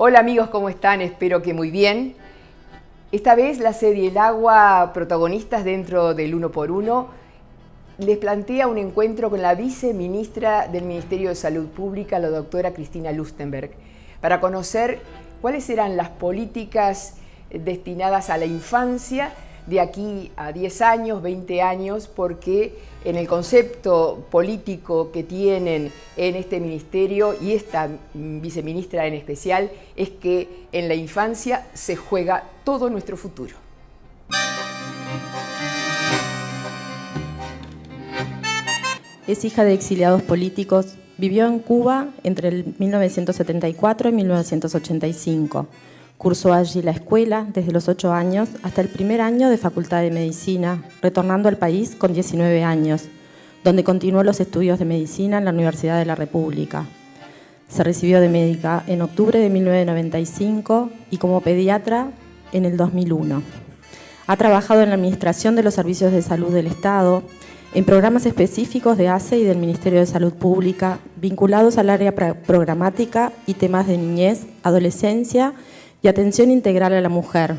Hola amigos, ¿cómo están? Espero que muy bien. Esta vez la serie El Agua, protagonistas dentro del Uno por Uno, les plantea un encuentro con la viceministra del Ministerio de Salud Pública, la doctora Cristina Lustenberg, para conocer cuáles serán las políticas destinadas a la infancia de aquí a 10 años, 20 años, porque en el concepto político que tienen en este ministerio y esta viceministra en especial, es que en la infancia se juega todo nuestro futuro. Es hija de exiliados políticos. Vivió en Cuba entre el 1974 y 1985. Cursó allí la escuela desde los 8 años hasta el primer año de Facultad de Medicina, retornando al país con 19 años, donde continuó los estudios de medicina en la Universidad de la República. Se recibió de médica en octubre de 1995 y como pediatra en el 2001. Ha trabajado en la Administración de los Servicios de Salud del Estado, en programas específicos de ACE y del Ministerio de Salud Pública, vinculados al área programática y temas de niñez, adolescencia y atención integral a la mujer.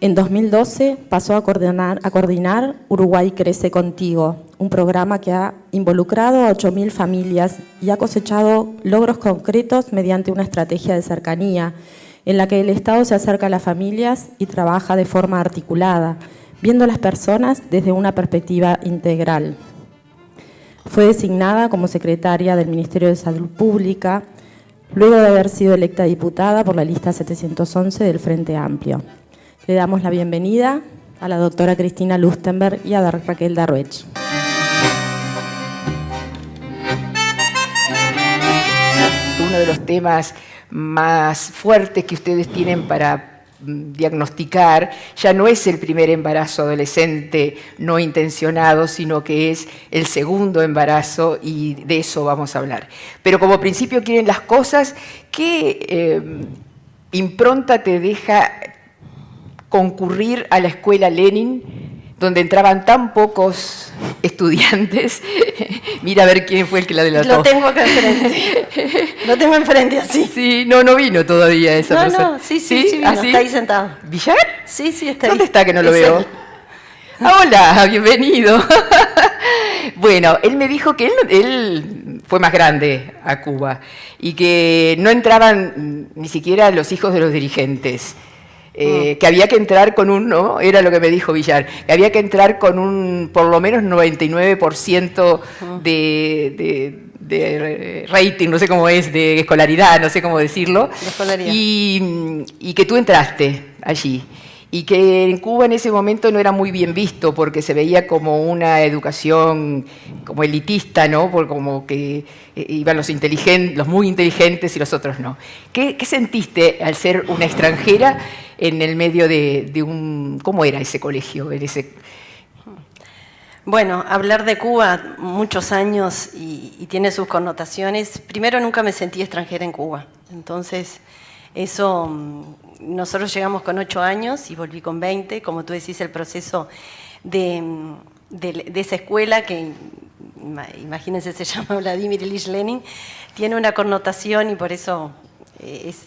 En 2012 pasó a coordinar Uruguay Crece Contigo, un programa que ha involucrado a 8.000 familias y ha cosechado logros concretos mediante una estrategia de cercanía en la que el Estado se acerca a las familias y trabaja de forma articulada, viendo a las personas desde una perspectiva integral. Fue designada como secretaria del Ministerio de Salud Pública, luego de haber sido electa diputada por la lista 711 del Frente Amplio. Le damos la bienvenida a la doctora Cristina Lustenberg y a Raquel Darruech. Uno de los temas más fuertes que ustedes tienen para diagnosticar ya no es el primer embarazo adolescente no intencionado, sino que es el segundo embarazo, y de eso vamos a hablar. Pero como principio quieren las cosas, ¿qué impronta te deja concurrir a la escuela Lenin, donde entraban tan pocos estudiantes? Mira a ver quién fue el que la delató. Lo tengo acá enfrente. Lo tengo enfrente así. Sí, no vino todavía esa persona. No, sí vino, ¿Ah, sí? está ahí sentado. ¿Villar? Sí, está ahí. ¿Dónde está que no lo Es veo? él. Hola, bienvenido. Bueno, él me dijo que él fue más grande a Cuba y que no entraban ni siquiera los hijos de los dirigentes. Que había que entrar con ¿no? Era lo que me dijo Villar, que había que entrar con un por lo menos 99% de rating, no sé cómo es, de escolaridad, no sé cómo decirlo, y que tú entraste allí. Y que en Cuba en ese momento no era muy bien visto porque se veía como una educación como elitista, ¿no? Porque como que iban los inteligentes, los muy inteligentes y los otros no. ¿Qué sentiste al ser una extranjera en el medio de un... ¿Cómo era ese colegio? Bueno, hablar de Cuba muchos años y tiene sus connotaciones. Primero, nunca me sentí extranjera en Cuba. Entonces, eso... Nosotros llegamos con 8 años y volví con 20, como tú decís, el proceso de esa escuela que, imagínense, se llama Vladimir Ilich Lenin, tiene una connotación y por eso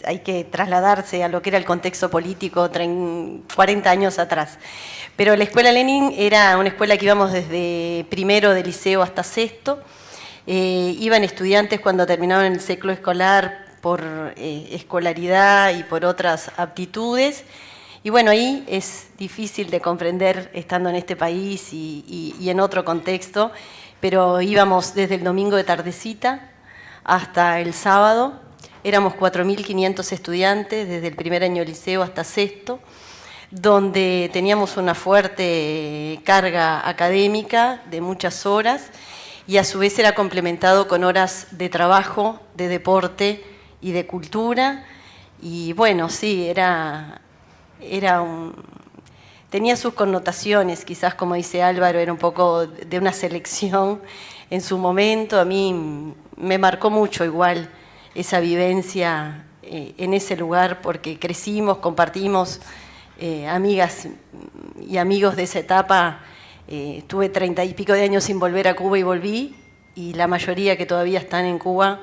hay que trasladarse a lo que era el contexto político 40 años atrás. Pero la escuela Lenin era una escuela que íbamos desde primero de liceo hasta sexto, iban estudiantes cuando terminaban el ciclo escolar por escolaridad y por otras aptitudes. Y bueno, ahí es difícil de comprender estando en este país y en otro contexto, pero íbamos desde el domingo de tardecita hasta el sábado. Éramos 4.500 estudiantes desde el primer año de liceo hasta sexto, donde teníamos una fuerte carga académica de muchas horas y a su vez era complementado con horas de trabajo, de deporte y de cultura. Y bueno, sí, tenía sus connotaciones, quizás como dice Álvaro, era un poco de una selección en su momento. A mí me marcó mucho igual esa vivencia en ese lugar, porque crecimos, compartimos, amigas y amigos de esa etapa. Tuve 30 y pico de años sin volver a Cuba y volví, y la mayoría que todavía están en Cuba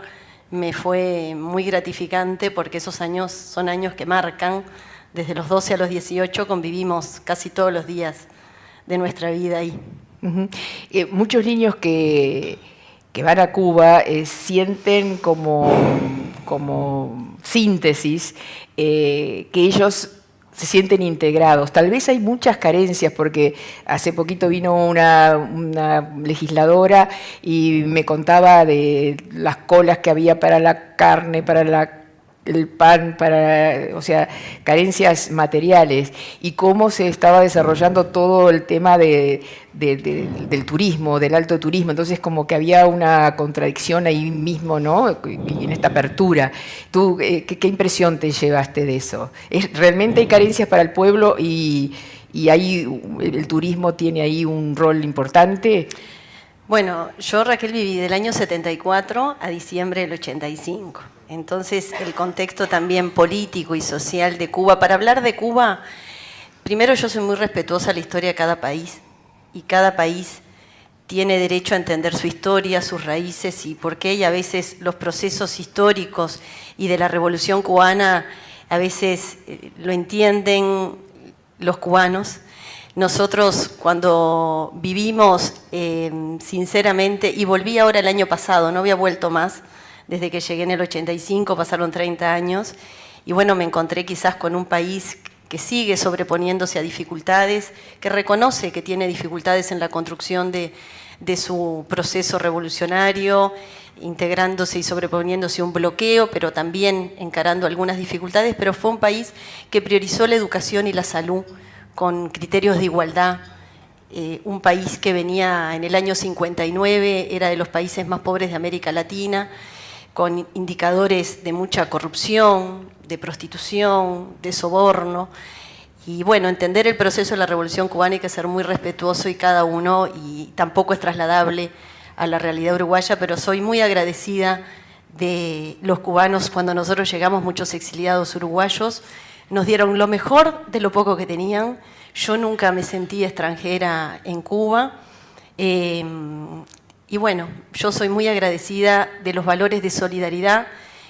me fue muy gratificante porque esos años son años que marcan. Desde los 12 a los 18 convivimos casi todos los días de nuestra vida ahí. Muchos niños que van a Cuba sienten como síntesis que ellos se sienten integrados. Tal vez hay muchas carencias, porque hace poquito vino una legisladora y me contaba de las colas que había para la carne, para el pan, o sea, carencias materiales, y cómo se estaba desarrollando todo el tema del turismo, del alto turismo. Entonces, como que había una contradicción ahí mismo, ¿no? Y en esta apertura. ¿Tú qué impresión te llevaste de eso? ¿Realmente hay carencias para el pueblo y ahí el turismo tiene ahí un rol importante? Bueno, yo, Raquel, viví del año 74 a diciembre del 85. Entonces, el contexto también político y social de Cuba. Para hablar de Cuba, primero yo soy muy respetuosa de la historia de cada país. Y cada país tiene derecho a entender su historia, sus raíces y por qué. Y a veces los procesos históricos y de la Revolución Cubana, a veces lo entienden los cubanos. Nosotros cuando vivimos, sinceramente, y volví ahora el año pasado, no había vuelto más, desde que llegué en el 85, pasaron 30 años, y bueno, me encontré quizás con un país que sigue sobreponiéndose a dificultades, que reconoce que tiene dificultades en la construcción de su proceso revolucionario, integrándose y sobreponiéndose a un bloqueo, pero también encarando algunas dificultades, pero fue un país que priorizó la educación y la salud con criterios de igualdad. Un país que venía en el año 59, era de los países más pobres de América Latina, con indicadores de mucha corrupción, de prostitución, de soborno. Y bueno, entender el proceso de la Revolución Cubana hay que ser muy respetuoso y cada uno, y tampoco es trasladable a la realidad uruguaya, pero soy muy agradecida de los cubanos. Cuando nosotros llegamos, muchos exiliados uruguayos nos dieron lo mejor de lo poco que tenían. Yo nunca me sentí extranjera en Cuba. Y bueno, yo soy muy agradecida de los valores de solidaridad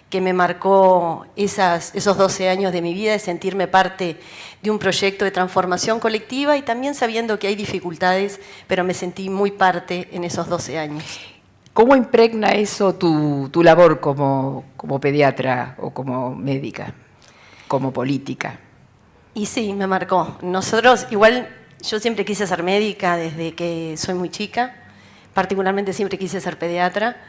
que me marcó esos 12 años de mi vida, de sentirme parte de un proyecto de transformación colectiva y también sabiendo que hay dificultades, pero me sentí muy parte en esos 12 años. ¿Cómo impregna eso tu labor como pediatra o como médica, como política? Y sí, me marcó. Nosotros, igual, yo siempre quise ser médica desde que soy muy chica, particularmente siempre quise ser pediatra.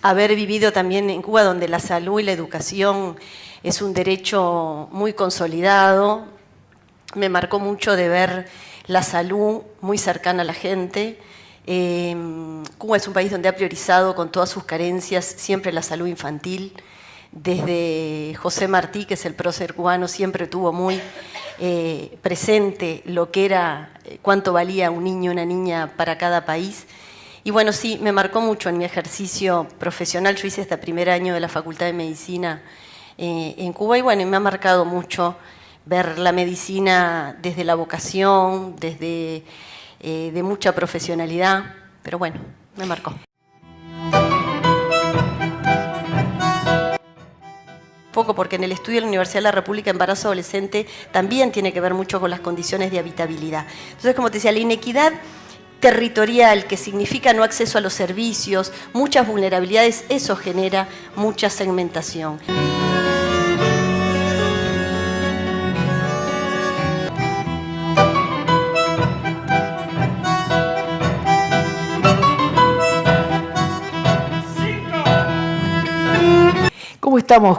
Haber vivido también en Cuba, donde la salud y la educación es un derecho muy consolidado, me marcó mucho de ver la salud muy cercana a la gente. Cuba es un país donde ha priorizado con todas sus carencias siempre la salud infantil. Desde José Martí, que es el prócer cubano, siempre tuvo muy presente lo que era, cuánto valía un niño o una niña para cada país. Y bueno, sí, me marcó mucho en mi ejercicio profesional. Yo hice hasta primer año de la Facultad de Medicina en Cuba y bueno, y me ha marcado mucho ver la medicina desde la vocación, desde de mucha profesionalidad, pero bueno, me marcó. Poco porque en el estudio de la Universidad de la República embarazo adolescente también tiene que ver mucho con las condiciones de habitabilidad. Entonces, como te decía, la inequidad territorial, que significa no acceso a los servicios, muchas vulnerabilidades, eso genera mucha segmentación. ¿Cómo estamos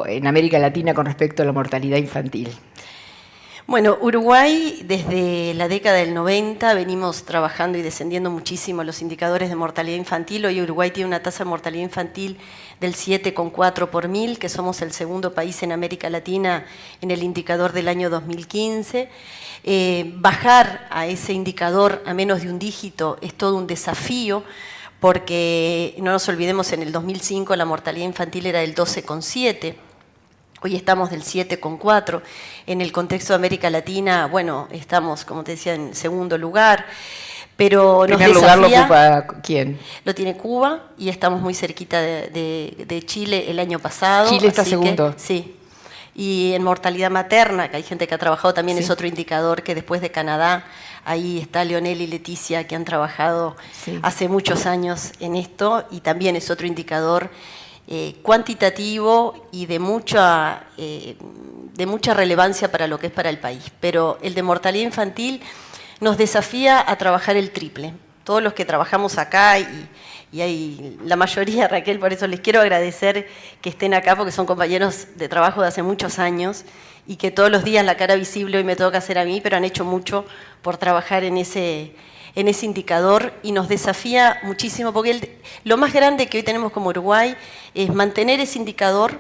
en América Latina con respecto a la mortalidad infantil? Bueno, Uruguay desde la década del 90 venimos trabajando y descendiendo muchísimo los indicadores de mortalidad infantil. Hoy Uruguay tiene una tasa de mortalidad infantil del 7,4 por mil, que somos el segundo país en América Latina en el indicador del año 2015. Bajar a ese indicador a menos de un dígito es todo un desafío, porque no nos olvidemos, en el 2005 la mortalidad infantil era del 12,7. Hoy estamos del 7,4. En el contexto de América Latina, bueno, estamos, como te decía, en segundo lugar. Pero ¿En nos primer lugar desafía, lo ocupa quién? lo tiene Cuba y estamos muy cerquita de Chile el año pasado. Chile está así segundo. Que, sí. Y en mortalidad materna, que hay gente que ha trabajado, también Sí. es otro indicador que después de Canadá, ahí está Leonel y Leticia, que han trabajado Sí. hace muchos años en esto, y también es otro indicador cuantitativo y de mucha relevancia para lo que es para el país. Pero el de mortalidad infantil nos desafía a trabajar el triple. Todos los que trabajamos acá, y hay la mayoría, Raquel, por eso les quiero agradecer que estén acá, porque son compañeros de trabajo de hace muchos años, y que todos los días la cara visible hoy me toca hacer a mí, pero han hecho mucho por trabajar en ese indicador, y nos desafía muchísimo, porque lo más grande que hoy tenemos como Uruguay es mantener ese indicador,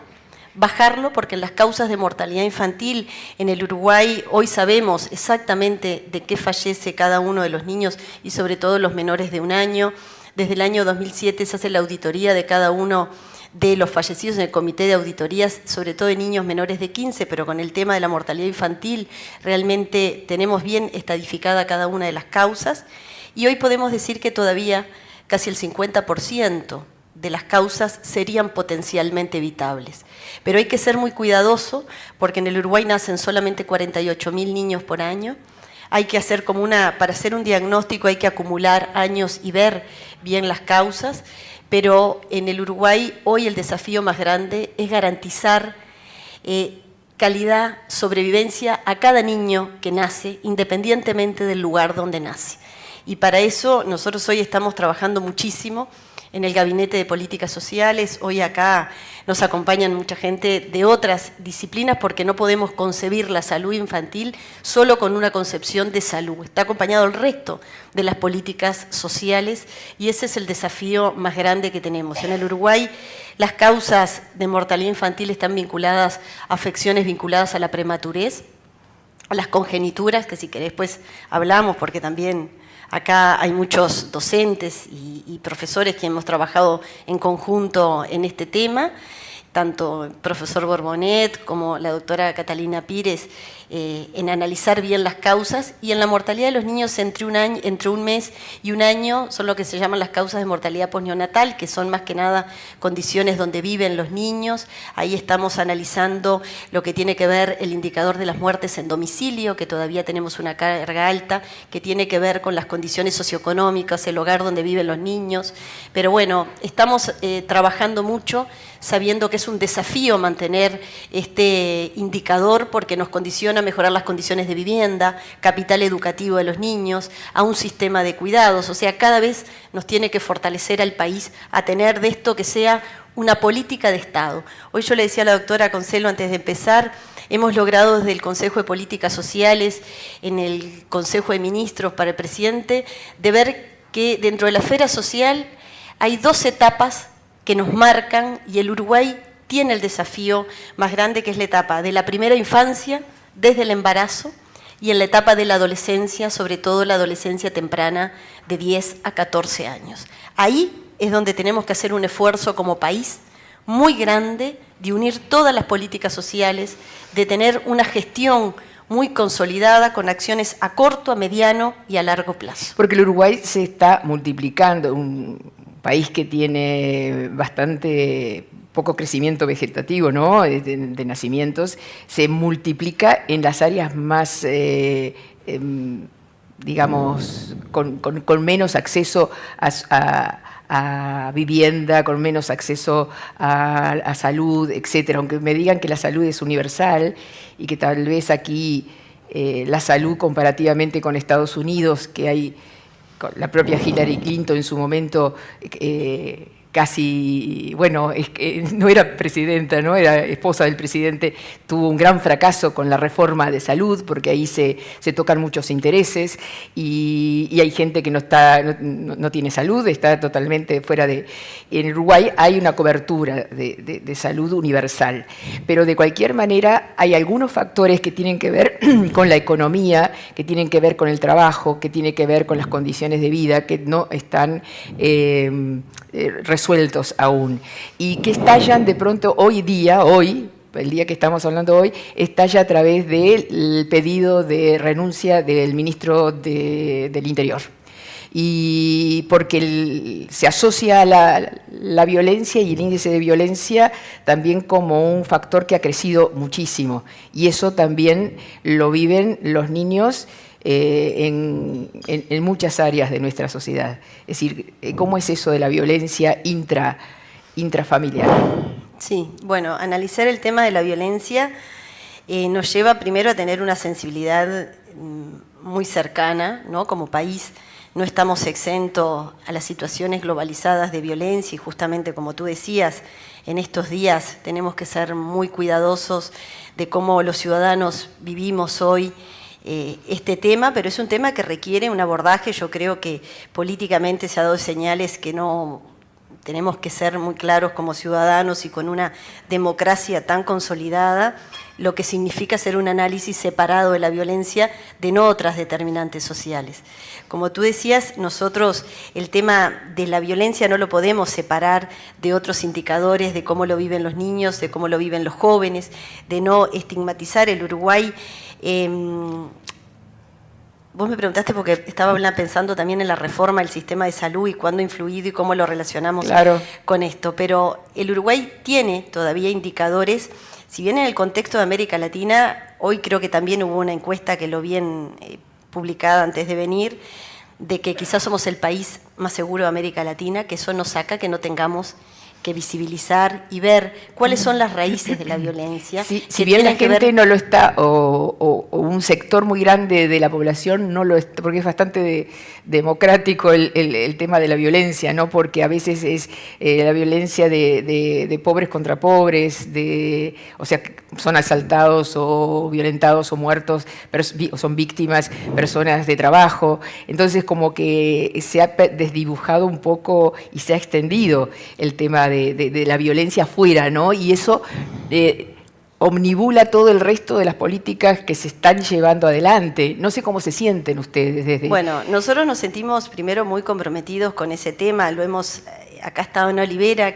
bajarlo, porque en las causas de mortalidad infantil en el Uruguay hoy sabemos exactamente de qué fallece cada uno de los niños y sobre todo los menores de 1 año. Desde el año 2007 se hace la auditoría de cada uno de los fallecidos en el comité de auditorías, sobre todo de niños menores de 15, pero con el tema de la mortalidad infantil realmente tenemos bien estadificada cada una de las causas, y hoy podemos decir que todavía casi el 50% de las causas serían potencialmente evitables. Pero hay que ser muy cuidadoso, porque en el Uruguay nacen solamente 48.000 niños por año. Hay que hacer para hacer un diagnóstico hay que acumular años y ver bien las causas, pero en el Uruguay hoy el desafío más grande es garantizar calidad, sobrevivencia a cada niño que nace, independientemente del lugar donde nace. Y para eso nosotros hoy estamos trabajando muchísimo en el Gabinete de Políticas Sociales. Hoy acá nos acompañan mucha gente de otras disciplinas, porque no podemos concebir la salud infantil solo con una concepción de salud. Está acompañado el resto de las políticas sociales, y ese es el desafío más grande que tenemos. En el Uruguay las causas de mortalidad infantil están vinculadas a afecciones vinculadas a la prematurez, a las congenituras, que si querés pues hablamos, porque también acá hay muchos docentes y profesores que hemos trabajado en conjunto en este tema, tanto el profesor Borbonet como la doctora Catalina Pires, en analizar bien las causas. Y en la mortalidad de los niños entre un mes y 1 año son lo que se llaman las causas de mortalidad posneonatal, que son más que nada condiciones donde viven los niños. Ahí estamos analizando lo que tiene que ver el indicador de las muertes en domicilio, que todavía tenemos una carga alta, que tiene que ver con las condiciones socioeconómicas, el hogar donde viven los niños. Pero bueno, estamos trabajando mucho, sabiendo que es un desafío mantener este indicador, porque nos condiciona a mejorar las condiciones de vivienda, capital educativo de los niños, a un sistema de cuidados. O sea, cada vez nos tiene que fortalecer al país a tener de esto que sea una política de Estado. Hoy yo le decía a la doctora Concelo antes de empezar, hemos logrado desde el Consejo de Políticas Sociales, en el Consejo de Ministros para el presidente, de ver que dentro de la esfera social hay 2 etapas que nos marcan, y el Uruguay tiene el desafío más grande, que es la etapa de la primera infancia, desde el embarazo, y en la etapa de la adolescencia, sobre todo la adolescencia temprana de 10 a 14 años. Ahí es donde tenemos que hacer un esfuerzo como país muy grande de unir todas las políticas sociales, de tener una gestión muy consolidada con acciones a corto, a mediano y a largo plazo. Porque el Uruguay se está multiplicando, un país que tiene bastante poco crecimiento vegetativo, ¿no? de nacimientos, se multiplica en las áreas más, digamos, con menos acceso a vivienda, con menos acceso a salud, etcétera. Aunque me digan que la salud es universal y que tal vez aquí la salud comparativamente con Estados Unidos, que hay la propia Hillary Clinton en su momento casi, bueno, no era presidenta, ¿no? Era esposa del presidente, tuvo un gran fracaso con la reforma de salud, porque ahí se tocan muchos intereses y hay gente que no tiene salud, está totalmente fuera de... En Uruguay hay una cobertura de salud universal, pero de cualquier manera hay algunos factores que tienen que ver con la economía, que tienen que ver con el trabajo, que tienen que ver con las condiciones de vida, que no están resueltos aún, y que estallan de pronto hoy, el día que estamos hablando hoy, estalla a través del pedido de renuncia del ministro del Interior, y porque se asocia la violencia y el índice de violencia también como un factor que ha crecido muchísimo, y eso también lo viven los niños en muchas áreas de nuestra sociedad. Es decir, ¿cómo es eso de la violencia intrafamiliar? Sí, bueno, analizar el tema de la violencia nos lleva primero a tener una sensibilidad muy cercana, ¿no? Como país no estamos exentos a las situaciones globalizadas de violencia y justamente como tú decías, en estos días tenemos que ser muy cuidadosos de cómo los ciudadanos vivimos hoy este tema, pero es un tema que requiere un abordaje. Yo creo que políticamente se ha dado señales que no tenemos que ser muy claros como ciudadanos y con una democracia tan consolidada, lo que significa hacer un análisis separado de la violencia de no otras determinantes sociales. Como tú decías, nosotros el tema de la violencia no lo podemos separar de otros indicadores, de cómo lo viven los niños, de cómo lo viven los jóvenes, de no estigmatizar el Uruguay. Vos me preguntaste porque estaba pensando también en la reforma del sistema de salud y cuándo ha influido y cómo lo relacionamos con esto. Pero el Uruguay tiene todavía indicadores, si bien en el contexto de América Latina, hoy creo que también hubo una encuesta que lo vi publicada antes de venir, de que quizás somos el país más seguro de América Latina, que eso no saca que no tengamos que visibilizar y ver cuáles son las raíces de la violencia. Sí, si bien la gente no lo está, o un sector muy grande de la población no lo está, porque es bastante democrático el tema de la violencia, ¿no? Porque a veces es la violencia de pobres contra pobres, o sea, son asaltados o violentados o muertos, o son víctimas personas de trabajo. Entonces como que se ha desdibujado un poco y se ha extendido el tema de la violencia afuera, ¿no? Y eso omnibula todo el resto de las políticas que se están llevando adelante. No sé cómo se sienten ustedes. Bueno, nosotros nos sentimos primero muy comprometidos con ese tema. Acá estaba en Olivera,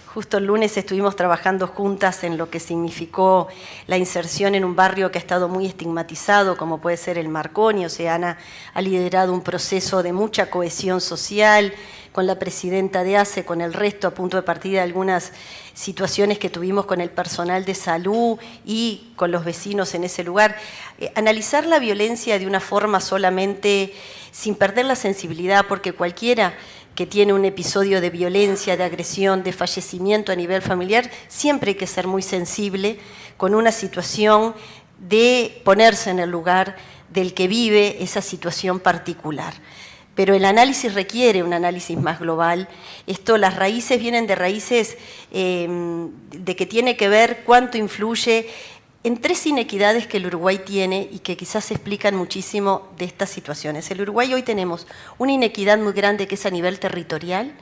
justo el lunes estuvimos trabajando juntas en lo que significó la inserción en un barrio que ha estado muy estigmatizado, como puede ser el Marconi. O sea, Ana ha liderado un proceso de mucha cohesión social, con la presidenta de ACE, con el resto, a punto de partida de algunas situaciones que tuvimos con el personal de salud y con los vecinos en ese lugar. Analizar la violencia de una forma solamente sin perder la sensibilidad, porque cualquiera que tiene un episodio de violencia, de agresión, de fallecimiento a nivel familiar, siempre hay que ser muy sensible con una situación de ponerse en el lugar del que vive esa situación particular. Pero el análisis requiere un análisis más global. Las raíces vienen de raíces de que tiene que ver cuánto influye en tres inequidades que el Uruguay tiene y que quizás explican muchísimo de estas situaciones. El Uruguay hoy tenemos una inequidad muy grande que es a nivel territorial,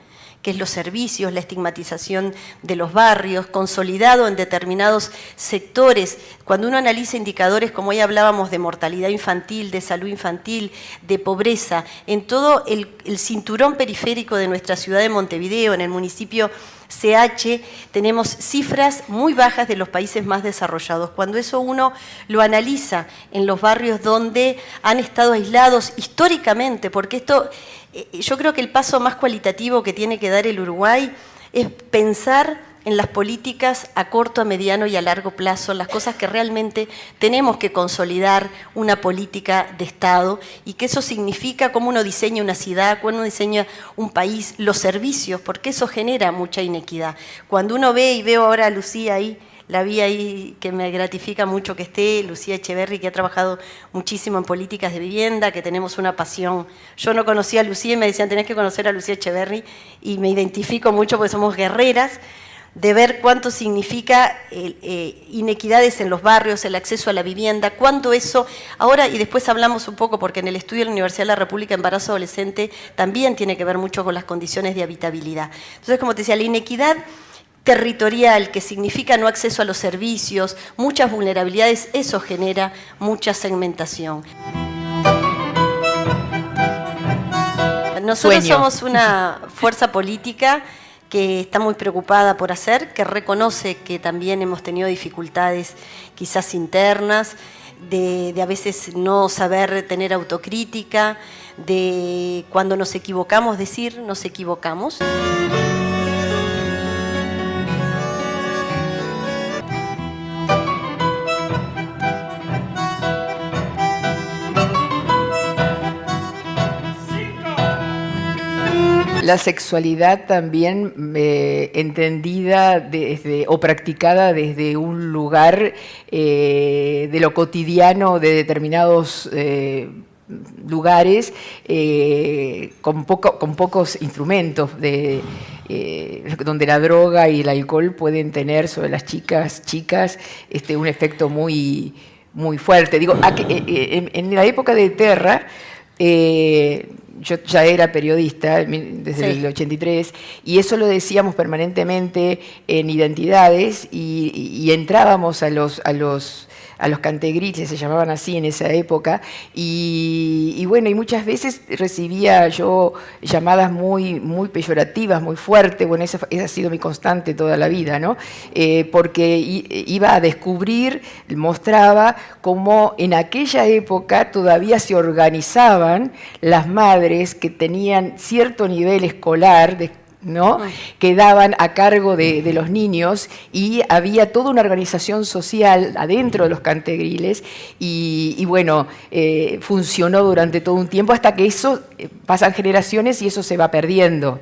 que es los servicios, la estigmatización de los barrios, consolidado en determinados sectores. Cuando uno analiza indicadores, como hoy hablábamos de mortalidad infantil, de salud infantil, de pobreza, en todo el cinturón periférico de nuestra ciudad de Montevideo, en el municipio CH, tenemos cifras muy bajas de los países más desarrollados. Cuando eso uno lo analiza en los barrios donde han estado aislados históricamente, porque yo creo que el paso más cualitativo que tiene que dar el Uruguay es pensar en las políticas a corto, a mediano y a largo plazo, las cosas que realmente tenemos que consolidar una política de Estado y que eso significa cómo uno diseña una ciudad, cómo uno diseña un país, los servicios, porque eso genera mucha inequidad. Cuando uno ve, y veo ahora a Lucía ahí, la vi ahí, que me gratifica mucho que esté, Lucía Echeverri, que ha trabajado muchísimo en políticas de vivienda, que tenemos una pasión. Yo no conocía a Lucía y me decían, tenés que conocer a Lucía Echeverri, y me identifico mucho porque somos guerreras, de ver cuánto significa inequidades en los barrios, el acceso a la vivienda, cuánto eso, ahora y después hablamos un poco, porque en el estudio de la Universidad de la República, embarazo adolescente, también tiene que ver mucho con las condiciones de habitabilidad. Entonces, como te decía, la inequidad territorial, que significa no acceso a los servicios, muchas vulnerabilidades, eso genera mucha segmentación. Nosotros somos una fuerza política que está muy preocupada por hacer, que reconoce que también hemos tenido dificultades quizás internas, de a veces no saber tener autocrítica, de cuando nos equivocamos decir nos equivocamos. La sexualidad también entendida o practicada desde un lugar de lo cotidiano de determinados lugares con pocos instrumentos donde la droga y el alcohol pueden tener sobre las chicas un efecto muy fuerte. Digo, en la época de Terra, yo ya era periodista desde el 83 y eso lo decíamos permanentemente en Identidades y entrábamos a los cantegriles, se llamaban así en esa época, y bueno, y muchas veces recibía yo llamadas muy peyorativas, muy fuertes. Bueno, esa ha sido mi constante toda la vida, ¿no? Porque iba a descubrir, mostraba cómo en aquella época todavía se organizaban las madres que tenían cierto nivel escolar, ¿no? Quedaban a cargo de los niños y había toda una organización social adentro de los cantegriles y bueno, funcionó durante todo un tiempo hasta que eso, pasan generaciones y eso se va perdiendo.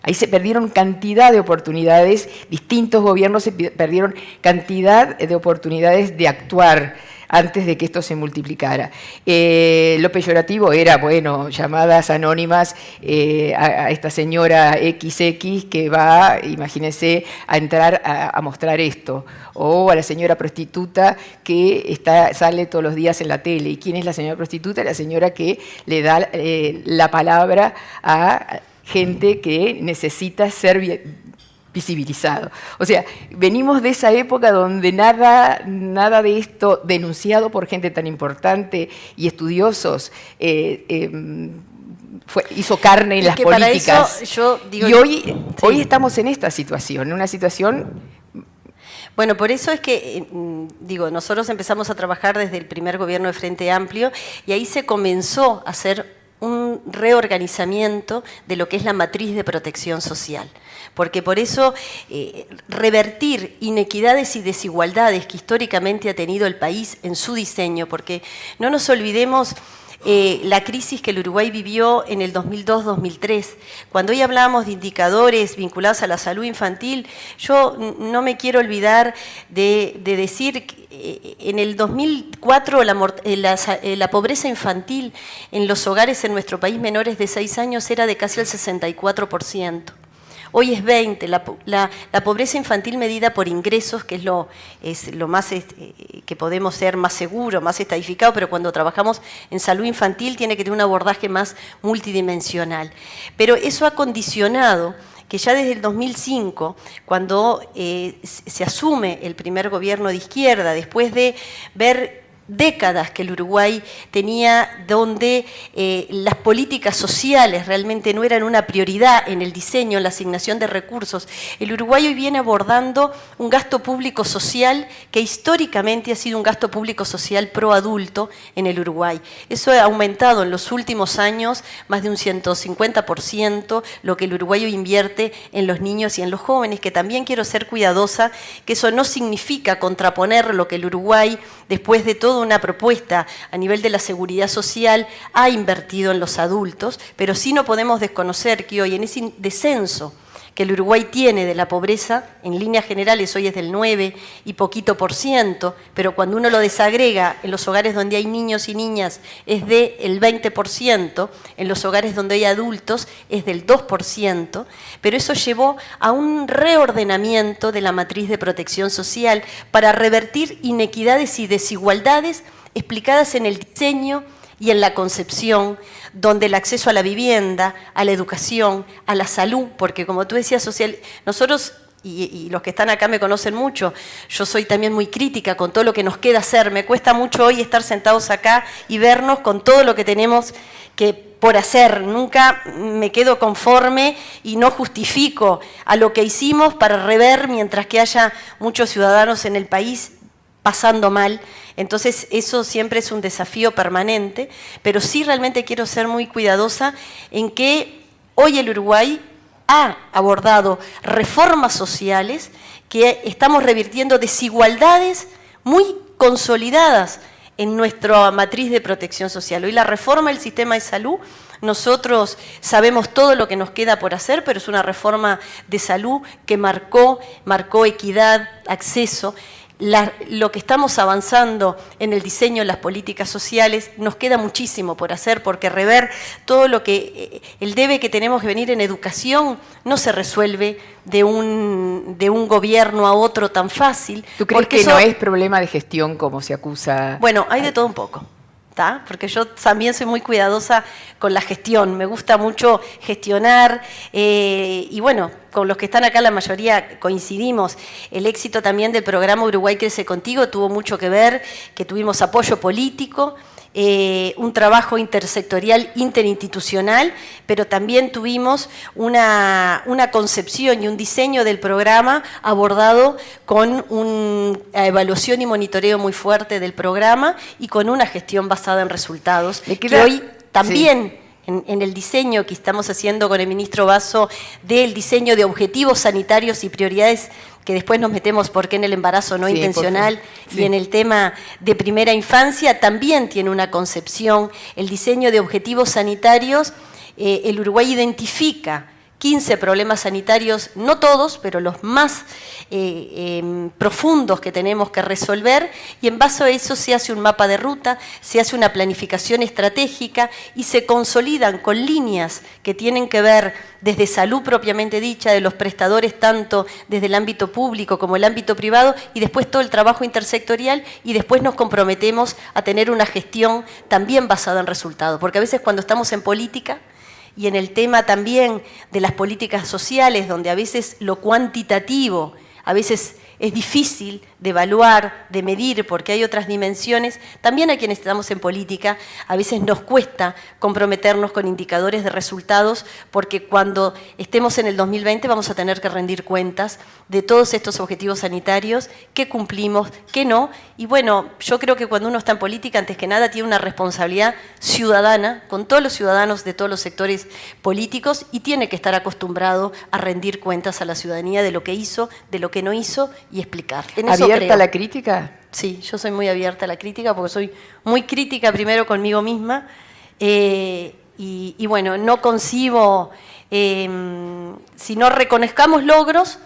Ahí se perdieron cantidad de oportunidades, distintos gobiernos se perdieron cantidad de oportunidades de actuar antes de que esto se multiplicara. Lo peyorativo era, bueno, llamadas anónimas a esta señora XX que va, imagínense, a entrar a mostrar esto, o a la señora prostituta que sale todos los días en la tele. ¿Y quién es la señora prostituta? La señora que le da la palabra a gente que necesita ser visibilizado. O sea, venimos de esa época donde nada de esto, denunciado por gente tan importante y estudiosos, hizo carne en las políticas. Para eso, yo digo, y hoy estamos en esta situación, en una situación... Bueno, por eso es que, nosotros empezamos a trabajar desde el primer gobierno de Frente Amplio y ahí se comenzó a hacer un reorganizamiento de lo que es la matriz de protección social. Porque por eso revertir inequidades y desigualdades que históricamente ha tenido el país en su diseño, porque no nos olvidemos la crisis que el Uruguay vivió en el 2002-2003. Cuando hoy hablábamos de indicadores vinculados a la salud infantil, yo no me quiero olvidar de decir que en el 2004 la pobreza infantil en los hogares en nuestro país menores de 6 años era de casi el 64%. Hoy es 20%. La pobreza infantil medida por ingresos, que es lo más que podemos ser más seguro, más estadificado, pero cuando trabajamos en salud infantil tiene que tener un abordaje más multidimensional. Pero eso ha condicionado que ya desde el 2005, cuando se asume el primer gobierno de izquierda, después de ver décadas que el Uruguay tenía donde las políticas sociales realmente no eran una prioridad en el diseño, en la asignación de recursos. El Uruguay hoy viene abordando un gasto público social que históricamente ha sido un gasto público social pro adulto en el Uruguay. Eso ha aumentado en los últimos años más de un 150% lo que el Uruguay hoy invierte en los niños y en los jóvenes, que también quiero ser cuidadosa, que eso no significa contraponer lo que el Uruguay, después de todo una propuesta a nivel de la seguridad social, ha invertido en los adultos, pero sí no podemos desconocer que hoy en ese descenso que el Uruguay tiene de la pobreza, en líneas generales hoy es del 9 y poquito %, pero cuando uno lo desagrega en los hogares donde hay niños y niñas es del 20%, en los hogares donde hay adultos es del 2%, pero eso llevó a un reordenamiento de la matriz de protección social para revertir inequidades y desigualdades explicadas en el diseño y en la concepción, donde el acceso a la vivienda, a la educación, a la salud, porque como tú decías, nosotros, y los que están acá me conocen mucho, yo soy también muy crítica con todo lo que nos queda hacer. Me cuesta mucho hoy estar sentados acá y vernos con todo lo que tenemos por hacer. Nunca me quedo conforme y no justifico a lo que hicimos para rever, mientras que haya muchos ciudadanos en el país pasando mal. Entonces eso siempre es un desafío permanente, pero sí realmente quiero ser muy cuidadosa en que hoy el Uruguay ha abordado reformas sociales que estamos revirtiendo desigualdades muy consolidadas en nuestra matriz de protección social. Hoy la reforma del sistema de salud, nosotros sabemos todo lo que nos queda por hacer, pero es una reforma de salud que marcó equidad, acceso. Lo que estamos avanzando en el diseño de las políticas sociales, nos queda muchísimo por hacer, porque rever todo lo que, el debe que tenemos que venir en educación, no se resuelve de un gobierno a otro tan fácil. ¿Tú crees que no es problema de gestión como se acusa? Bueno, hay de todo un poco. Porque yo también soy muy cuidadosa con la gestión, me gusta mucho gestionar y bueno, con los que están acá la mayoría coincidimos. El éxito también del programa Uruguay Crece Contigo tuvo mucho que ver, que tuvimos apoyo político, un trabajo intersectorial, interinstitucional, pero también tuvimos una concepción y un diseño del programa abordado con una evaluación y monitoreo muy fuerte del programa y con una gestión basada en resultados, que hoy también... Sí. En el diseño que estamos haciendo con el ministro Basso del diseño de objetivos sanitarios y prioridades, que después nos metemos porque en el embarazo no intencional y en el tema de primera infancia, también tiene una concepción, el diseño de objetivos sanitarios, el Uruguay identifica 15 problemas sanitarios, no todos, pero los más profundos que tenemos que resolver, y en base a eso se hace un mapa de ruta, se hace una planificación estratégica y se consolidan con líneas que tienen que ver desde salud propiamente dicha, de los prestadores tanto desde el ámbito público como el ámbito privado, y después todo el trabajo intersectorial, y después nos comprometemos a tener una gestión también basada en resultados, porque a veces cuando estamos en política, y en el tema también de las políticas sociales, donde a veces lo cuantitativo, a veces es difícil de evaluar, de medir, porque hay otras dimensiones, también a quienes estamos en política, a veces nos cuesta comprometernos con indicadores de resultados, porque cuando estemos en el 2020 vamos a tener que rendir cuentas de todos estos objetivos sanitarios, qué cumplimos, qué no, y bueno, yo creo que cuando uno está en política, antes que nada tiene una responsabilidad ciudadana, con todos los ciudadanos de todos los sectores políticos, y tiene que estar acostumbrado a rendir cuentas a la ciudadanía de lo que hizo, de lo que no hizo, y explicar. ¿Abierta a la crítica? Sí, yo soy muy abierta a la crítica porque soy muy crítica primero conmigo misma y bueno, no concibo, si no reconozcamos logros,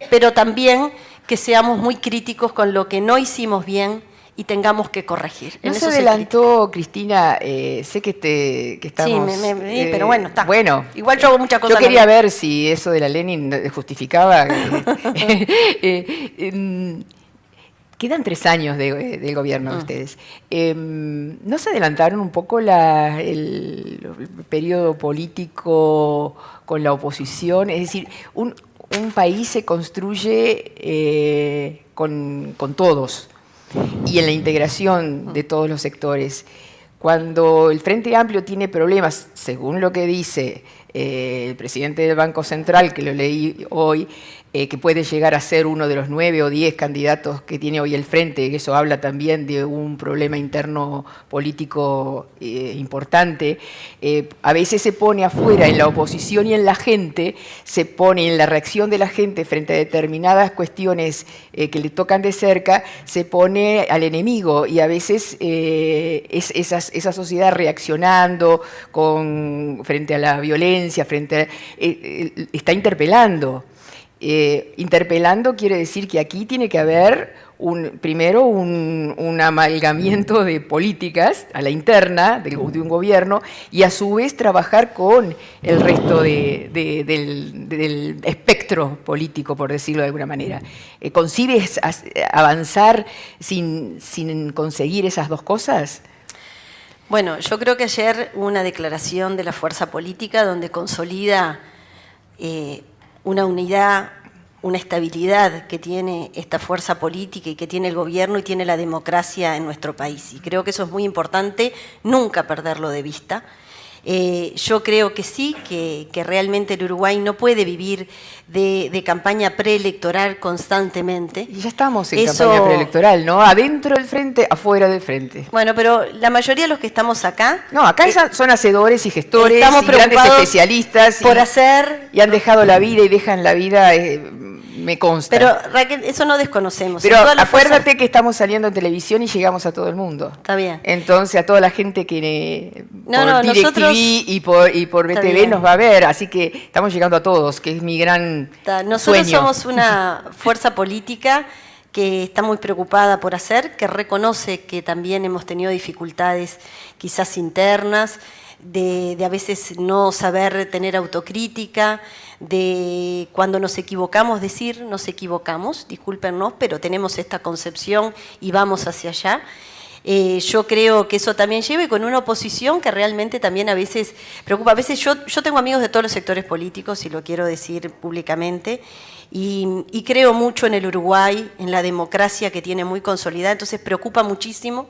pero también que seamos muy críticos con lo que no hicimos bien y tengamos que corregir. ¿No se adelantó, Cristina? Sé que estamos... Sí, pero bueno, está. Bueno, igual yo hago muchas cosas. Yo quería ver si eso de la Lenin justificaba. Quedan 3 años del gobierno de ustedes. ¿No se adelantaron un poco el periodo político con la oposición? Es decir, un país se construye con todos, y en la integración de todos los sectores. Cuando el Frente Amplio tiene problemas, según lo que dice el presidente del Banco Central, que lo leí hoy, que puede llegar a ser uno de los 9 o 10 candidatos que tiene hoy el Frente, eso habla también de un problema interno político importante, a veces se pone afuera en la oposición y en la gente, se pone en la reacción de la gente frente a determinadas cuestiones que le tocan de cerca, se pone al enemigo, y a veces esa sociedad reaccionando frente a la violencia, está interpelando. Interpelando quiere decir que aquí tiene que haber primero un amalgamiento de políticas a la interna de un gobierno, y a su vez trabajar con el resto del espectro político, por decirlo de alguna manera. ¿Concibes avanzar sin conseguir esas dos cosas? Bueno, yo creo que ayer hubo una declaración de la fuerza política donde consolida una unidad, una estabilidad que tiene esta fuerza política y que tiene el gobierno y tiene la democracia en nuestro país. Y creo que eso es muy importante, nunca perderlo de vista. Yo creo que sí, que realmente el Uruguay no puede vivir de campaña preelectoral constantemente. Y ya estamos en campaña preelectoral, ¿no? Adentro del frente, afuera del frente. Bueno, pero la mayoría de los que estamos acá... No, acá son hacedores y gestores estamos y grandes especialistas. Por hacer... Y han dejado la vida y dejan la vida, me consta. Pero, Raquel, eso no desconocemos. Pero acuérdate que estamos saliendo en televisión y llegamos a todo el mundo. Está bien. Entonces, a toda la gente que por DirecTV y por BTV nos va a ver. Así que estamos llegando a todos, que es mi gran Nosotros sueño. somos una fuerza política que está muy preocupada por hacer, que reconoce que también hemos tenido dificultades quizás internas, de a veces no saber tener autocrítica, de cuando nos equivocamos decir nos equivocamos, discúlpenos, pero tenemos esta concepción y vamos hacia allá. Yo creo que eso también lleva y con una oposición que realmente también a veces preocupa. A veces yo tengo amigos de todos los sectores políticos y lo quiero decir públicamente y creo mucho en el Uruguay, en la democracia que tiene muy consolidada, entonces preocupa muchísimo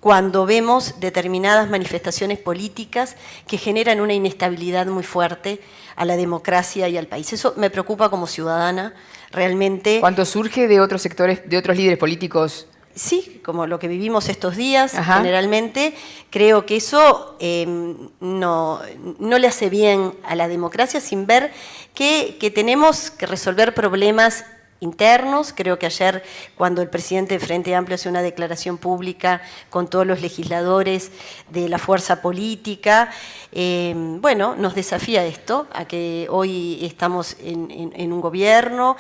cuando vemos determinadas manifestaciones políticas que generan una inestabilidad muy fuerte a la democracia y al país. Eso me preocupa como ciudadana, realmente. ¿Cuánto surge de otros sectores, de otros líderes políticos? Sí, como lo que vivimos estos días, Ajá. Generalmente, creo que eso no le hace bien a la democracia sin ver que tenemos que resolver problemas internos. Creo que ayer, cuando el presidente de Frente Amplio hace una declaración pública con todos los legisladores de la fuerza política, bueno, nos desafía esto, a que hoy estamos en un gobierno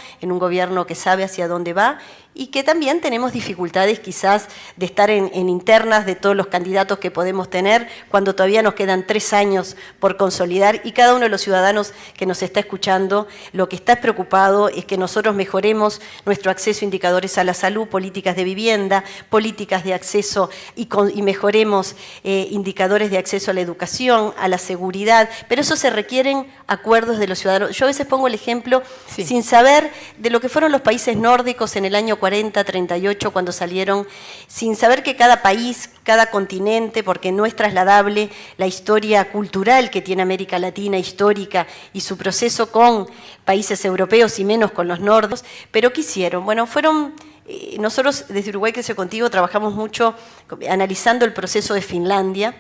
que sabe hacia dónde va y que también tenemos dificultades quizás de estar en internas de todos los candidatos que podemos tener cuando todavía nos quedan 3 años por consolidar y cada uno de los ciudadanos que nos está escuchando lo que está preocupado es que nosotros mejoremos nuestro acceso a indicadores a la salud, políticas de vivienda, políticas de acceso y mejoremos indicadores de acceso a la educación, a la seguridad, pero eso se requieren acuerdos de los ciudadanos. Yo a veces pongo el ejemplo sin saber de lo que fueron los países nórdicos en el año 40, 38, cuando salieron, sin saber que cada país, cada continente, porque no es trasladable la historia cultural que tiene América Latina, histórica, y su proceso con países europeos y menos con los nórdicos, pero ¿qué hicieron? Bueno, nosotros desde Uruguay Crece Contigo trabajamos mucho analizando el proceso de Finlandia,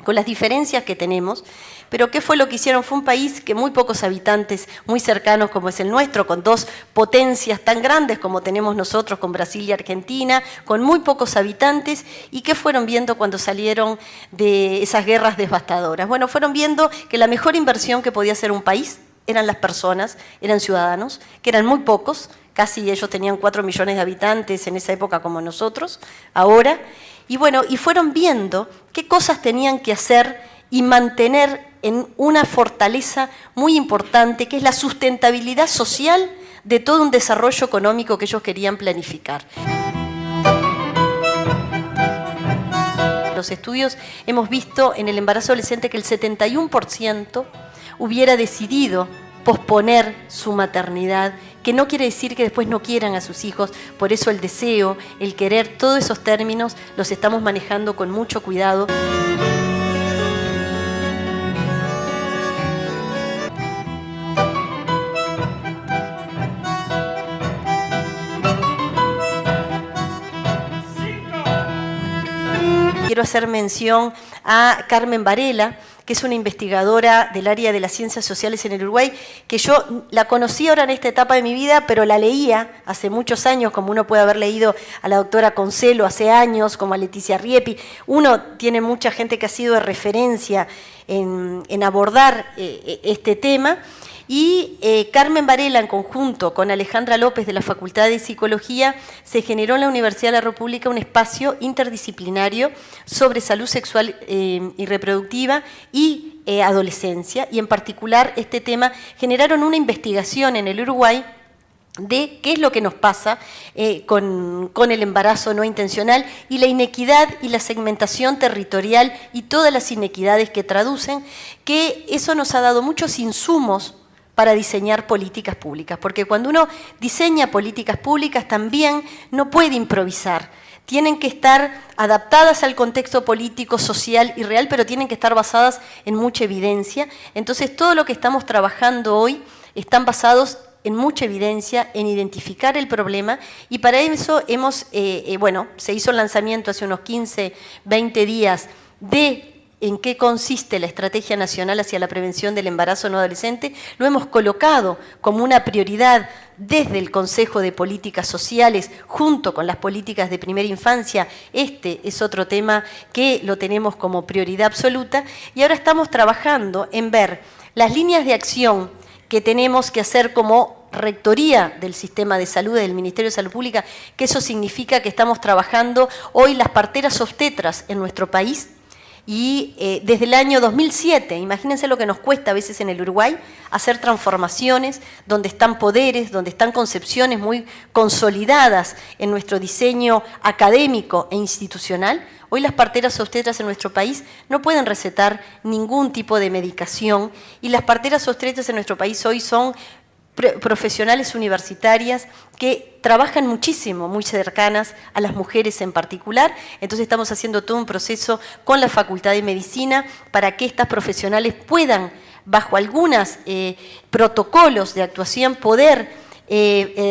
con las diferencias que tenemos, pero ¿qué fue lo que hicieron? Fue un país que muy pocos habitantes, muy cercanos como es el nuestro, con 2 potencias tan grandes como tenemos nosotros con Brasil y Argentina, con muy pocos habitantes, ¿y qué fueron viendo cuando salieron de esas guerras devastadoras? Bueno, fueron viendo que la mejor inversión que podía hacer un país eran las personas, eran ciudadanos, que eran muy pocos, casi ellos tenían 4 millones de habitantes en esa época como nosotros, ahora. Y bueno, y fueron viendo qué cosas tenían que hacer y mantener en una fortaleza muy importante, que es la sustentabilidad social de todo un desarrollo económico que ellos querían planificar. Los estudios hemos visto en el embarazo adolescente que el 71% hubiera decidido posponer su maternidad, que no quiere decir que después no quieran a sus hijos, por eso el deseo, el querer, todos esos términos los estamos manejando con mucho cuidado. Quiero hacer mención a Carmen Varela, que es una investigadora del área de las ciencias sociales en el Uruguay, que yo la conocí ahora en esta etapa de mi vida, pero la leía hace muchos años, como uno puede haber leído a la doctora Concelo hace años, como a Leticia Riepi. Uno tiene mucha gente que ha sido de referencia en abordar este tema. Y Carmen Varela, en conjunto con Alejandra López de la Facultad de Psicología, se generó en la Universidad de la República un espacio interdisciplinario sobre salud sexual y reproductiva y adolescencia, y en particular este tema generaron una investigación en el Uruguay de qué es lo que nos pasa con el embarazo no intencional y la inequidad y la segmentación territorial y todas las inequidades que traducen, que eso nos ha dado muchos insumos para diseñar políticas públicas, porque cuando uno diseña políticas públicas también no puede improvisar, tienen que estar adaptadas al contexto político, social y real, pero tienen que estar basadas en mucha evidencia. Entonces, todo lo que estamos trabajando hoy están basados en mucha evidencia, en identificar el problema, y para eso se hizo el lanzamiento hace unos 15, 20 días de en qué consiste la Estrategia Nacional hacia la Prevención del Embarazo No Adolescente. Lo hemos colocado como una prioridad desde el Consejo de Políticas Sociales, junto con las políticas de primera infancia. Este es otro tema que lo tenemos como prioridad absoluta, y ahora estamos trabajando en ver las líneas de acción que tenemos que hacer como rectoría del sistema de salud, del Ministerio de Salud Pública, que eso significa que estamos trabajando hoy las parteras obstetras en nuestro país, y desde el año 2007, imagínense lo que nos cuesta a veces en el Uruguay hacer transformaciones donde están poderes, donde están concepciones muy consolidadas en nuestro diseño académico e institucional. Hoy las parteras obstetras en nuestro país no pueden recetar ningún tipo de medicación, y las parteras obstetras en nuestro país hoy son profesionales universitarias que trabajan muchísimo, muy cercanas a las mujeres en particular. Entonces estamos haciendo todo un proceso con la Facultad de Medicina para que estas profesionales puedan, bajo algunos protocolos de actuación, poder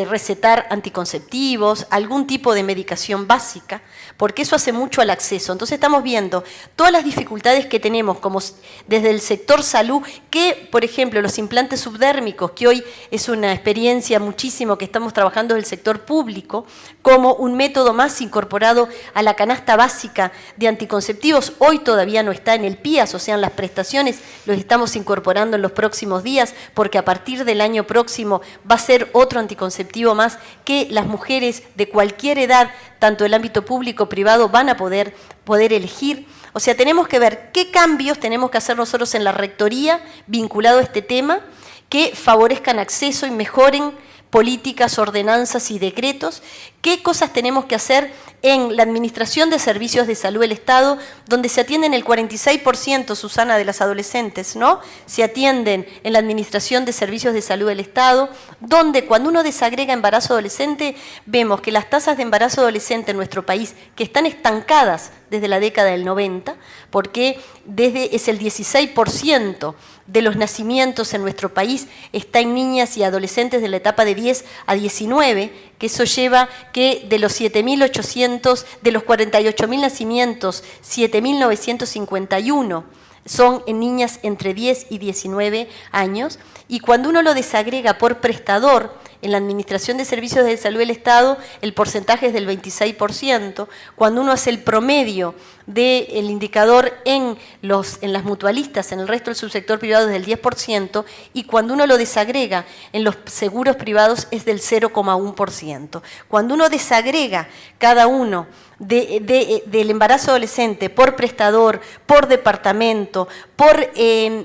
recetar anticonceptivos, algún tipo de medicación básica, porque eso hace mucho al acceso. Entonces estamos viendo todas las dificultades que tenemos como desde el sector salud, que por ejemplo los implantes subdérmicos, que hoy es una experiencia muchísimo que estamos trabajando del sector público, como un método más incorporado a la canasta básica de anticonceptivos, hoy todavía no está en el PIAS, o sea, en las prestaciones, los estamos incorporando en los próximos días, porque a partir del año próximo va a ser otro anticonceptivo más que las mujeres de cualquier edad, tanto el ámbito público o privado, van a poder elegir. O sea, tenemos que ver qué cambios tenemos que hacer nosotros en la rectoría vinculado a este tema que favorezcan acceso y mejoren políticas, ordenanzas y decretos, qué cosas tenemos que hacer en la Administración de Servicios de Salud del Estado, donde se atienden el 46%, Susana, de las adolescentes, ¿no? Se atienden en la Administración de Servicios de Salud del Estado, donde cuando uno desagrega embarazo adolescente, vemos que las tasas de embarazo adolescente en nuestro país, que están estancadas desde la década del 90, porque es el 16% de los nacimientos en nuestro país está en niñas y adolescentes de la etapa de 10 a 19, que eso lleva que de los 7.800, de los 48.000 nacimientos, 7.951 son en niñas entre 10 y 19 años, y cuando uno lo desagrega por prestador, en la Administración de Servicios de Salud del Estado el porcentaje es del 26%, cuando uno hace el promedio del indicador en las mutualistas, en el resto del subsector privado es del 10%, y cuando uno lo desagrega en los seguros privados es del 0,1%. Cuando uno desagrega cada uno del embarazo adolescente por prestador, por departamento, por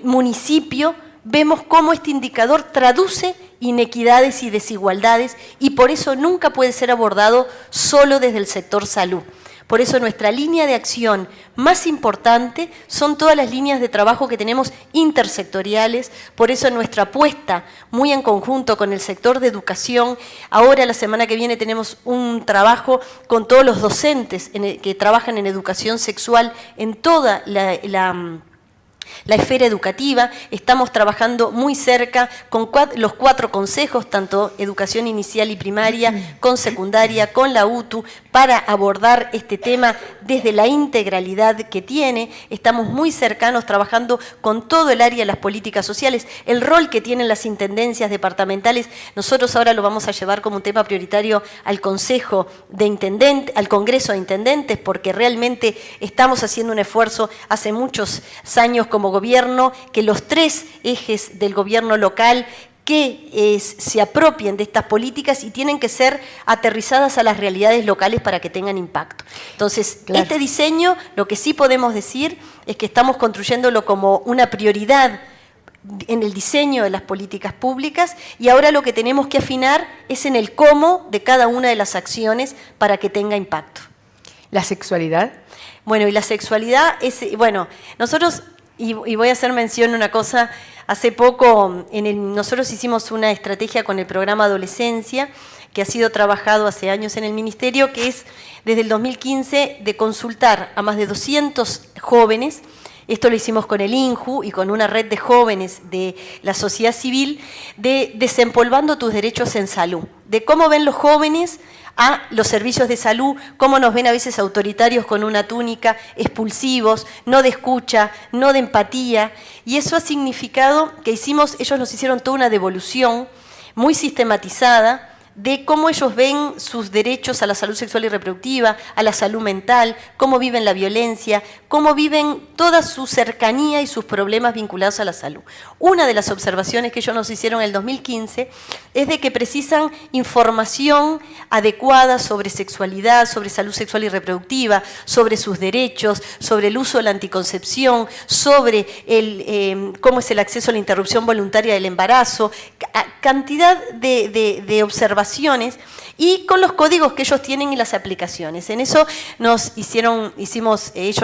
municipio, vemos cómo este indicador traduce inequidades y desigualdades, y por eso nunca puede ser abordado solo desde el sector salud. Por eso nuestra línea de acción más importante son todas las líneas de trabajo que tenemos intersectoriales, por eso nuestra apuesta muy en conjunto con el sector de educación. Ahora la semana que viene tenemos un trabajo con todos los docentes que trabajan en educación sexual en toda la esfera educativa. Estamos trabajando muy cerca con los 4 consejos, tanto educación inicial y primaria, con secundaria, con la UTU, para abordar este tema desde la integralidad que tiene. Estamos muy cercanos trabajando con todo el área de las políticas sociales, el rol que tienen las intendencias departamentales. Nosotros ahora lo vamos a llevar como un tema prioritario al Consejo de Intendentes, al Congreso de Intendentes, porque realmente estamos haciendo un esfuerzo hace muchos años como gobierno, que los 3 ejes del gobierno local que se apropien de estas políticas y tienen que ser aterrizadas a las realidades locales para que tengan impacto. Entonces, claro, este diseño, lo que sí podemos decir es que estamos construyéndolo como una prioridad en el diseño de las políticas públicas, y ahora lo que tenemos que afinar es en el cómo de cada una de las acciones para que tenga impacto. ¿La sexualidad? Bueno, y la sexualidad es, bueno, nosotros, y voy a hacer mención de una cosa, hace poco nosotros hicimos una estrategia con el programa Adolescencia, que ha sido trabajado hace años en el Ministerio, que es desde el 2015 de consultar a más de 200 jóvenes. Esto lo hicimos con el INJU y con una red de jóvenes de la sociedad civil, de Desempolvando tus derechos en salud, de cómo ven los jóvenes a los servicios de salud, cómo nos ven a veces autoritarios con una túnica, expulsivos, no de escucha, no de empatía, y eso ha significado que ellos nos hicieron toda una devolución muy sistematizada de cómo ellos ven sus derechos a la salud sexual y reproductiva, a la salud mental, cómo viven la violencia, cómo viven toda su cercanía y sus problemas vinculados a la salud. Una de las observaciones que ellos nos hicieron en el 2015 es de que precisan información adecuada sobre sexualidad, sobre salud sexual y reproductiva, sobre sus derechos, sobre el uso de la anticoncepción, sobre cómo es el acceso a la interrupción voluntaria del embarazo, cantidad de observaciones y con los códigos que ellos tienen y las aplicaciones. En eso ellos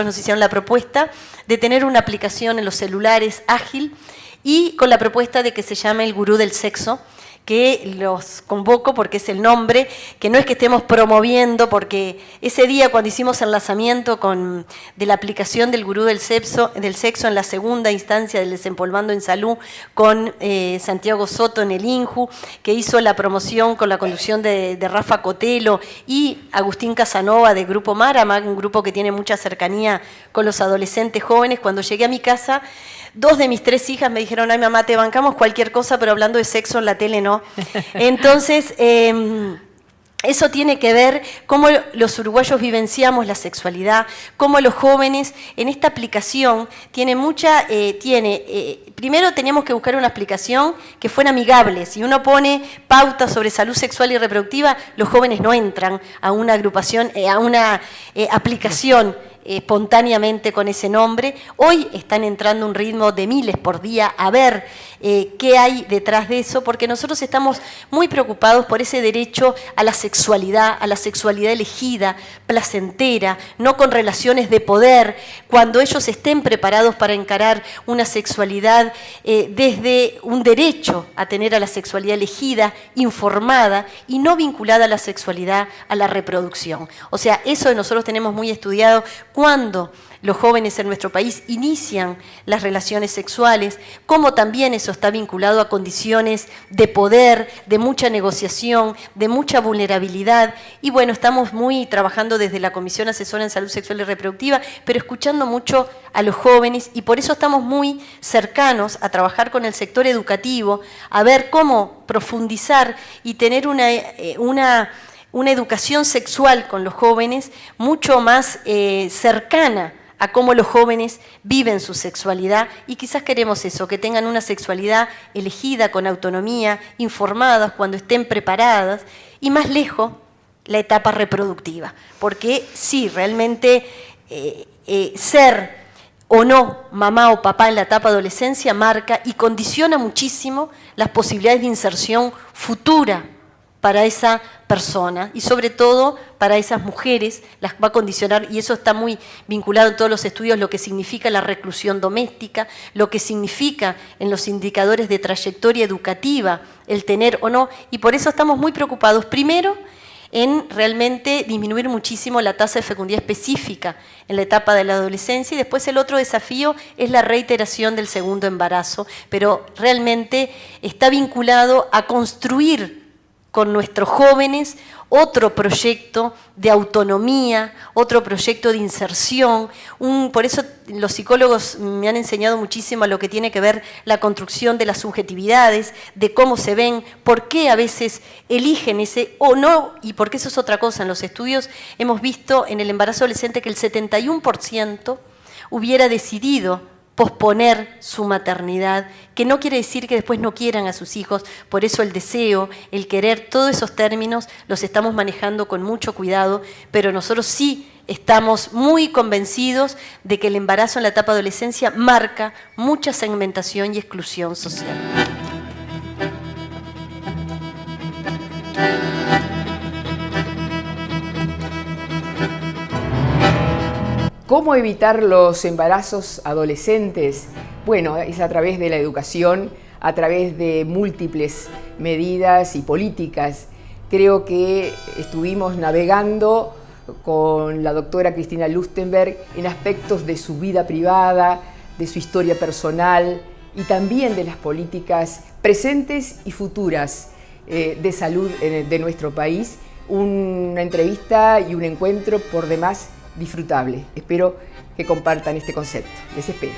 nos hicieron la propuesta de tener una aplicación en los celulares ágil y con la propuesta de que se llame el Gurú del Sexo, que los convoco porque es el nombre, que no es que estemos promoviendo, porque ese día cuando hicimos el lanzamiento de la aplicación del Gurú del Sexo en la segunda instancia del Desempolvando en Salud, con Santiago Soto en el INJU, que hizo la promoción con la conducción de Rafa Cotelo y Agustín Casanova de Grupo Marama, un grupo que tiene mucha cercanía con los adolescentes jóvenes. Cuando llegué a mi casa, 2 de mis 3 hijas me dijeron: ay, mamá, te bancamos cualquier cosa, pero hablando de sexo en la tele no. Entonces, eso tiene que ver cómo los uruguayos vivenciamos la sexualidad, cómo los jóvenes en esta aplicación primero teníamos que buscar una aplicación que fuera amigable. Si uno pone pautas sobre salud sexual y reproductiva, los jóvenes no entran a una agrupación, a una aplicación espontáneamente con ese nombre. Hoy están entrando un ritmo de miles por día a ver qué hay detrás de eso, porque nosotros estamos muy preocupados por ese derecho a la sexualidad elegida, placentera, no con relaciones de poder, cuando ellos estén preparados para encarar una sexualidad desde un derecho a tener a la sexualidad elegida, informada y no vinculada a la sexualidad, a la reproducción. O sea, eso nosotros tenemos muy estudiado cuando los jóvenes en nuestro país inician las relaciones sexuales, cómo también eso está vinculado a condiciones de poder, de mucha negociación, de mucha vulnerabilidad. Y bueno, estamos muy trabajando desde la Comisión Asesora en Salud Sexual y Reproductiva, pero escuchando mucho a los jóvenes, y por eso estamos muy cercanos a trabajar con el sector educativo, a ver cómo profundizar y tener una educación sexual con los jóvenes mucho más cercana a cómo los jóvenes viven su sexualidad, y quizás queremos eso, que tengan una sexualidad elegida, con autonomía, informadas cuando estén preparadas, y más lejos la etapa reproductiva, porque sí, realmente ser o no mamá o papá en la etapa de adolescencia marca y condiciona muchísimo las posibilidades de inserción futura para esa persona, y sobre todo para esas mujeres las va a condicionar, y eso está muy vinculado en todos los estudios, lo que significa la reclusión doméstica, lo que significa en los indicadores de trayectoria educativa el tener o no, y por eso estamos muy preocupados, primero, en realmente disminuir muchísimo la tasa de fecundidad específica en la etapa de la adolescencia, y después el otro desafío es la reiteración del segundo embarazo, pero realmente está vinculado a construir con nuestros jóvenes otro proyecto de autonomía, otro proyecto de inserción. Por eso los psicólogos me han enseñado muchísimo a lo que tiene que ver la construcción de las subjetividades, de cómo se ven, por qué a veces eligen ese o no, y porque eso es otra cosa. En los estudios hemos visto en el embarazo adolescente que el 71% hubiera decidido posponer su maternidad, que no quiere decir que después no quieran a sus hijos, por eso el deseo, el querer, todos esos términos los estamos manejando con mucho cuidado, pero nosotros sí estamos muy convencidos de que el embarazo en la etapa de adolescencia marca mucha segmentación y exclusión social. ¿Cómo evitar los embarazos adolescentes? Bueno, es a través de la educación, a través de múltiples medidas y políticas. Creo que estuvimos navegando con la doctora Cristina Lustenberg en aspectos de su vida privada, de su historia personal y también de las políticas presentes y futuras de salud de nuestro país. Una entrevista y un encuentro por demás disfrutable. Espero que compartan este concepto. Les espero.